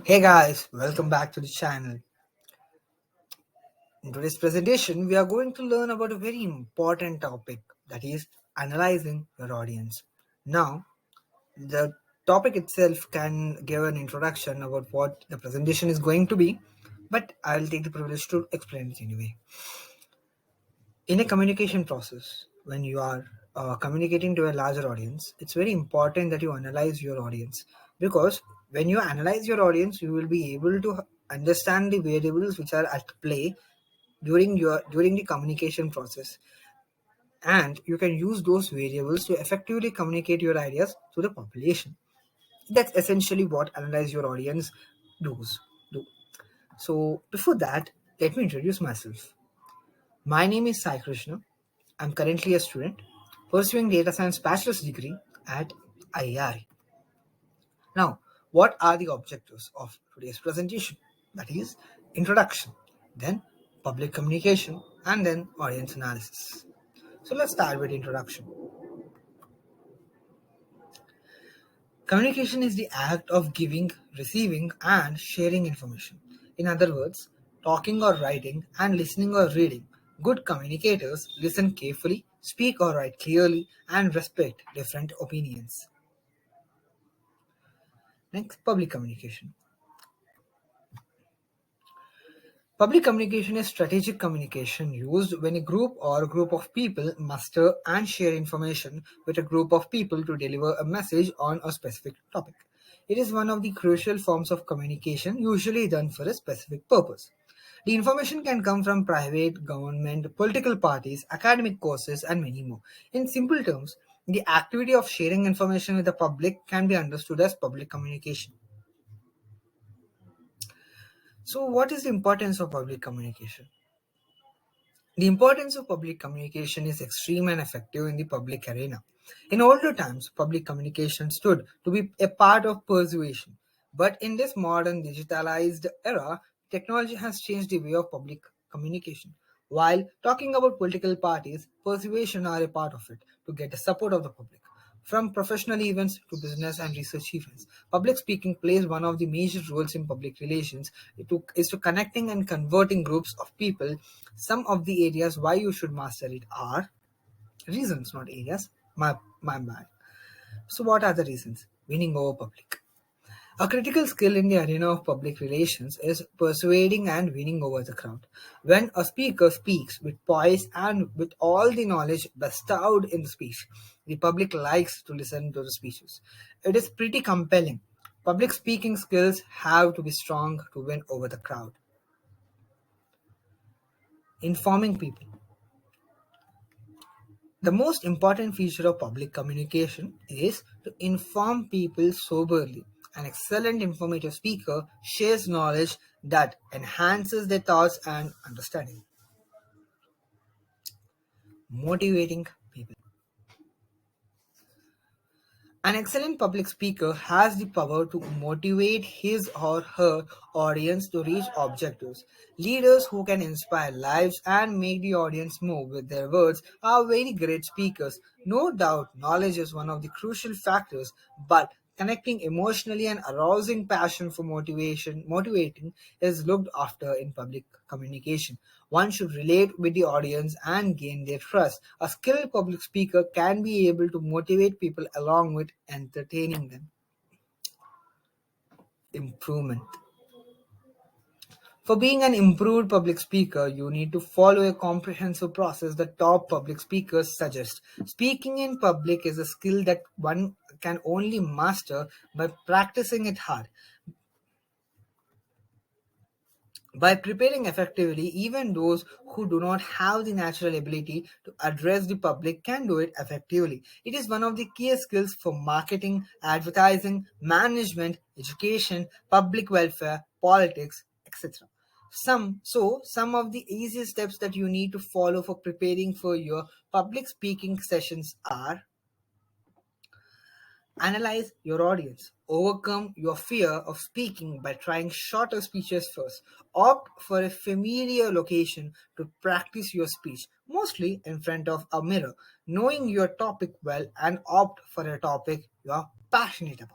Hey guys, welcome back to the channel. In today's presentation, we are going to learn about a very important topic, that is analyzing your audience. Now, the topic itself can give an introduction about what the presentation is going to be, but I will take the privilege to explain it anyway. In a communication process, when you are communicating to a larger audience, it's very important that you analyze your audience, because when you analyze your audience, you will be able to understand the variables which are at play during the communication process, and you can use those variables to effectively communicate your ideas to the population. That's essentially what analyze your audience does do. So before that, let me introduce myself. My name is Sai Krishna. I'm currently a student pursuing data science bachelor's degree at IIR. Now, what are the objectives of today's presentation? That is introduction, then public communication, and then audience analysis. So let's start with introduction. Communication is the act of giving, receiving, and sharing information. In other words, talking or writing and listening or reading. Good communicators listen carefully, speak or write clearly, and respect different opinions. Next, public communication. Public communication is strategic communication used when a group or group of people muster and share information with a group of people to deliver a message on a specific topic. It is one of the crucial forms of communication usually done for a specific purpose. The information can come from private, government, political parties, academic courses, and many more. In simple terms, the activity of sharing information with the public can be understood as public communication. So, what is the importance of public communication? The importance of public communication is extreme and effective in the public arena. In older times, public communication stood to be a part of persuasion. But in this modern digitalized era, technology has changed the way of public communication. While talking about political parties, persuasion are a part of it to get the support of the public. From professional events to business and research events, public speaking plays one of the major roles in public relations. Is to connecting and converting groups of people. Some of the areas why you should master it are reasons, not areas. My bad. So, what are the reasons? Winning over public. A critical skill in the arena of public relations is persuading and winning over the crowd. When a speaker speaks with poise and with all the knowledge bestowed in the speech, the public likes to listen to the speeches. It is pretty compelling. Public speaking skills have to be strong to win over the crowd. Informing people. The most important feature of public communication is to inform people soberly. An excellent informative speaker shares knowledge that enhances their thoughts and understanding. Motivating people. An excellent public speaker has the power to motivate his or her audience to reach objectives. Leaders who can inspire lives and make the audience move with their words are very great speakers. No doubt, knowledge is one of the crucial factors, but connecting emotionally and arousing passion for motivating is looked after in public communication. One should relate with the audience and gain their trust. A skilled public speaker can be able to motivate people along with entertaining them. Improvement. For being an improved public speaker, you need to follow a comprehensive process that top public speakers suggest. Speaking in public is a skill that one can only master by practicing it hard. By preparing effectively, even those who do not have the natural ability to address the public can do it effectively. It is one of the key skills for marketing, advertising, management, education, public welfare, politics, etc. Some of the easy steps that you need to follow for preparing for your public speaking sessions are: analyze your audience. Overcome your fear of speaking by trying shorter speeches first. Opt for a familiar location to practice your speech, mostly in front of a mirror, knowing your topic well, and opt for a topic you are passionate about.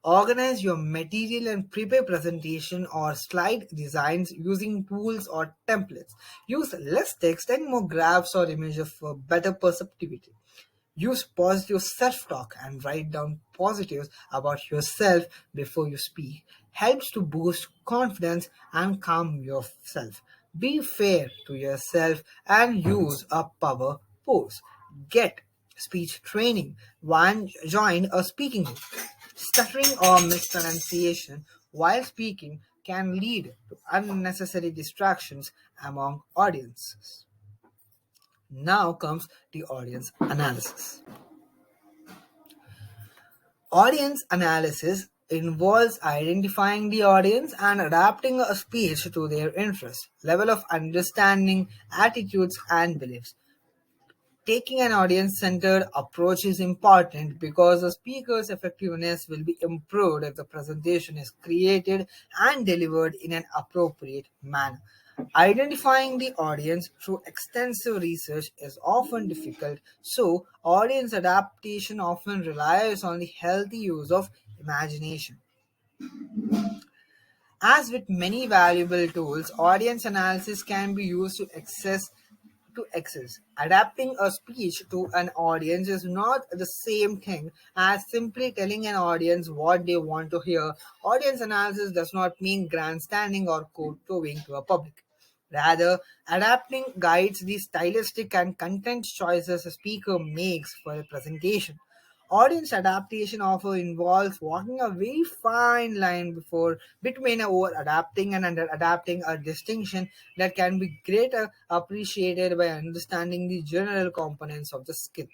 Organize your material and prepare presentation or slide designs using tools or templates. Use less text and more graphs or images for better perceptivity. Use positive self talk and write down positives about yourself before you speak. Helps to boost confidence and calm yourself. Be fair to yourself and use a power pose. Get speech training. One, join a speaking group. Stuttering or mispronunciation while speaking can lead to unnecessary distractions among audiences. Now comes the audience analysis. Audience analysis involves identifying the audience and adapting a speech to their interests, level of understanding, attitudes, and beliefs. Taking an audience centered approach is important because the speaker's effectiveness will be improved if the presentation is created and delivered in an appropriate manner. Identifying the audience through extensive research is often difficult, so audience adaptation often relies on the healthy use of imagination. As with many valuable tools, audience analysis can be used to access. Adapting a speech to an audience is not the same thing as simply telling an audience what they want to hear. Audience analysis does not mean grandstanding or kowtowing to a public. Rather, adapting guides the stylistic and content choices a speaker makes for a presentation. Audience adaptation often involves walking a very fine line between over adapting and under adapting, a distinction that can be greater appreciated by understanding the general components of the skill.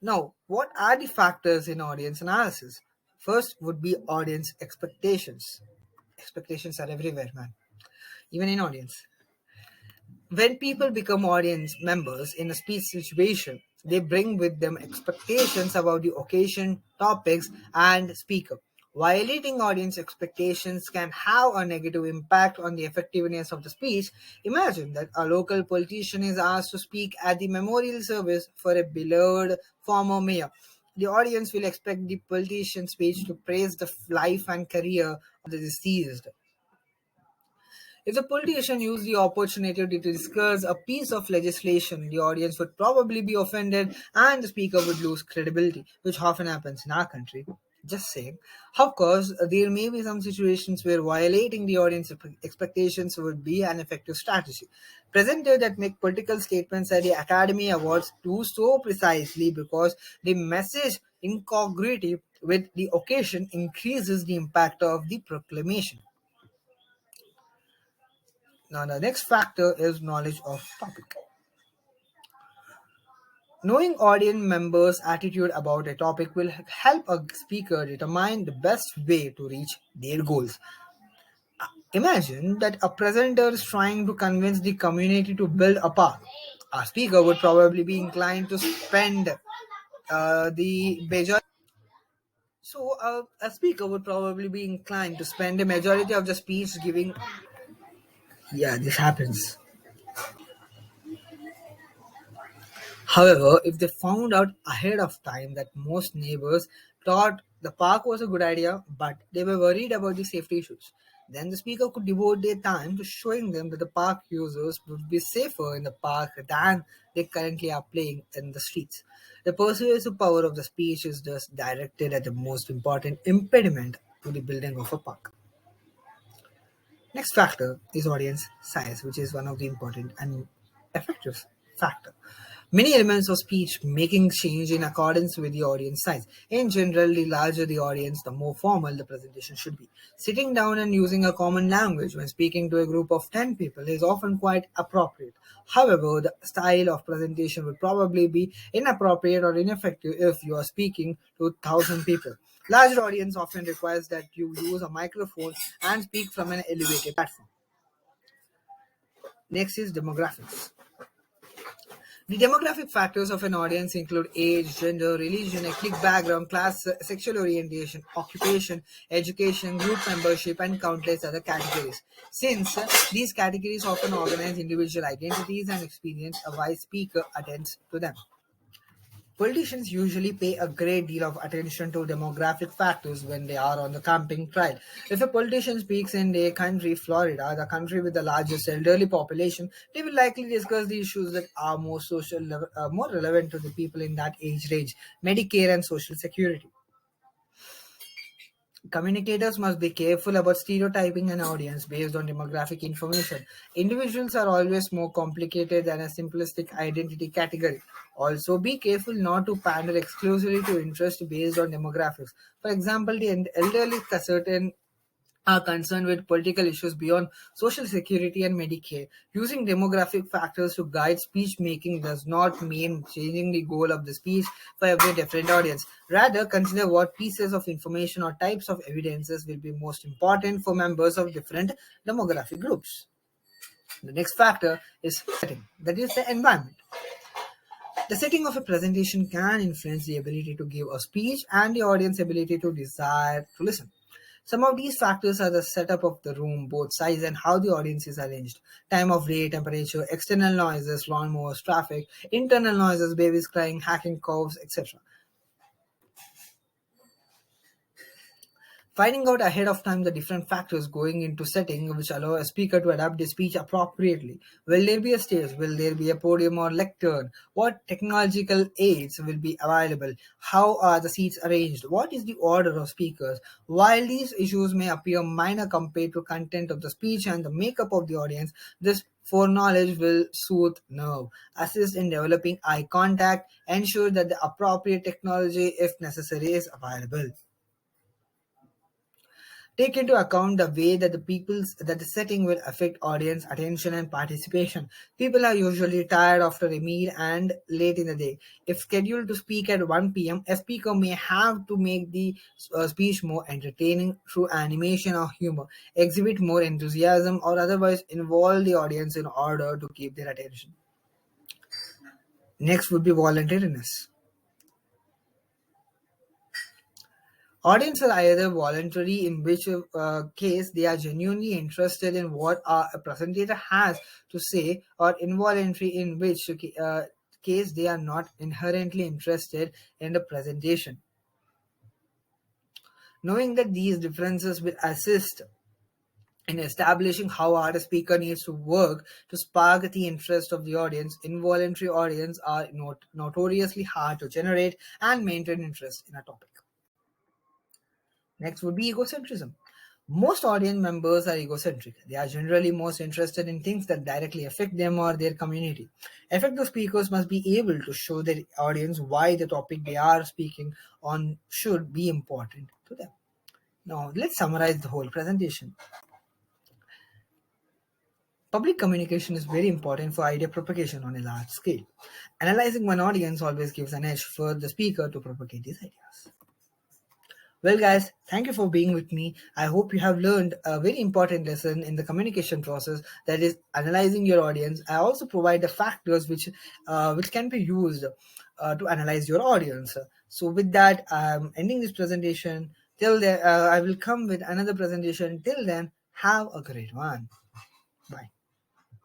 Now, what are the factors in audience analysis? First would be audience expectations. Expectations are everywhere, man, even in audience. When people become audience members in a speech situation, they bring with them expectations about the occasion, topics, and speaker. Violating audience expectations can have a negative impact on the effectiveness of the speech. Imagine that a local politician is asked to speak at the memorial service for a beloved former mayor. The audience will expect the politician's speech to praise the life and career of the deceased. If the politician used the opportunity to discuss a piece of legislation, the audience would probably be offended and the speaker would lose credibility, which often happens in our country. Just saying. Of course, there may be some situations where violating the audience expectations would be an effective strategy. Presenters that make political statements at the Academy Awards do so precisely because the message incongruity with the occasion increases the impact of the proclamation. Now, the next factor is knowledge of topic. Knowing audience members' attitude about a topic will help a speaker determine the best way to reach their goals. Imagine that a presenter is trying to convince the community to build a park. A speaker would probably be inclined to spend the majority. A speaker would probably be inclined to spend the majority of the speech giving. Yeah, this happens. However, if they found out ahead of time that most neighbors thought the park was a good idea but they were worried about the safety issues, then the speaker could devote their time to showing them that the park users would be safer in the park than they currently are playing in the streets. The persuasive power of the speech is thus directed at the most important impediment to the building of a park. Next factor is audience size, which is one of the important and effective factor. Many elements of speech making change in accordance with the audience size. In general, the larger the audience, the more formal the presentation should be. Sitting down and using a common language when speaking to a group of 10 people is often quite appropriate. However, the style of presentation would probably be inappropriate or ineffective if you are speaking to 1,000 people. Larger audience often requires that you use a microphone and speak from an elevated platform. Next is demographics. The demographic factors of an audience include age, gender, religion, ethnic background, class, sexual orientation, occupation, education, group membership, and countless other categories. Since these categories often organize individual identities and experience, a wise speaker attends to them. Politicians usually pay a great deal of attention to demographic factors when they are on the campaign trail. If a politician speaks in a country, Florida, the country with the largest elderly population, they will likely discuss the issues that are more relevant to the people in that age range: Medicare and Social Security. Communicators must be careful about stereotyping an audience based on demographic information. Individuals are always more complicated than a simplistic identity category. Also, be careful not to pander exclusively to interest based on demographics. For example, the elderly certain are concerned with political issues beyond Social Security and Medicare. Using demographic factors to guide speech making does not mean changing the goal of the speech for every different audience. Rather, consider what pieces of information or types of evidences will be most important for members of different demographic groups. The next factor is setting, that is, the environment. The setting of a presentation can influence the ability to give a speech and the audience ability to desire to listen. Some of these factors are the setup of the room, both size and how the audience is arranged, time of day, temperature, external noises, lawnmowers, traffic, internal noises, babies crying, hacking cows, etc. Finding out ahead of time the different factors going into setting which allow a speaker to adapt his speech appropriately. Will there be a stage? Will there be a podium or lectern? What technological aids will be available? How are the seats arranged? What is the order of speakers? While these issues may appear minor compared to content of the speech and the makeup of the audience, this foreknowledge will soothe nerve, assist in developing eye contact, ensure that the appropriate technology, if necessary, is available. Take into account the way that the setting will affect audience attention and participation. People are usually tired after a meal and late in the day. If scheduled to speak at 1 p.m., a speaker may have to make the speech more entertaining through animation or humor, exhibit more enthusiasm, or otherwise involve the audience in order to keep their attention. Next would be voluntariness. Audience are either voluntary, in which case they are genuinely interested in what a presenter has to say, or involuntary, in which case they are not inherently interested in the presentation. Knowing that these differences will assist in establishing how hard a speaker needs to work to spark the interest of the audience. Involuntary audience are notoriously hard to generate and maintain interest in a topic. Next would be egocentrism. Most audience members are egocentric. They are generally most interested in things that directly affect them or their community. Effective speakers must be able to show their audience why the topic they are speaking on should be important to them. Now, let's summarize the whole presentation. Public communication is very important for idea propagation on a large scale. Analyzing one audience always gives an edge for the speaker to propagate these ideas. Well, guys, thank you for being with me. I hope you have learned a very important lesson in the communication process, that is analyzing your audience. I also provide the factors which can be used to analyze your audience. So, with that, I'm ending this presentation. Till then, I will come with another presentation. Till then, have a great one. Bye.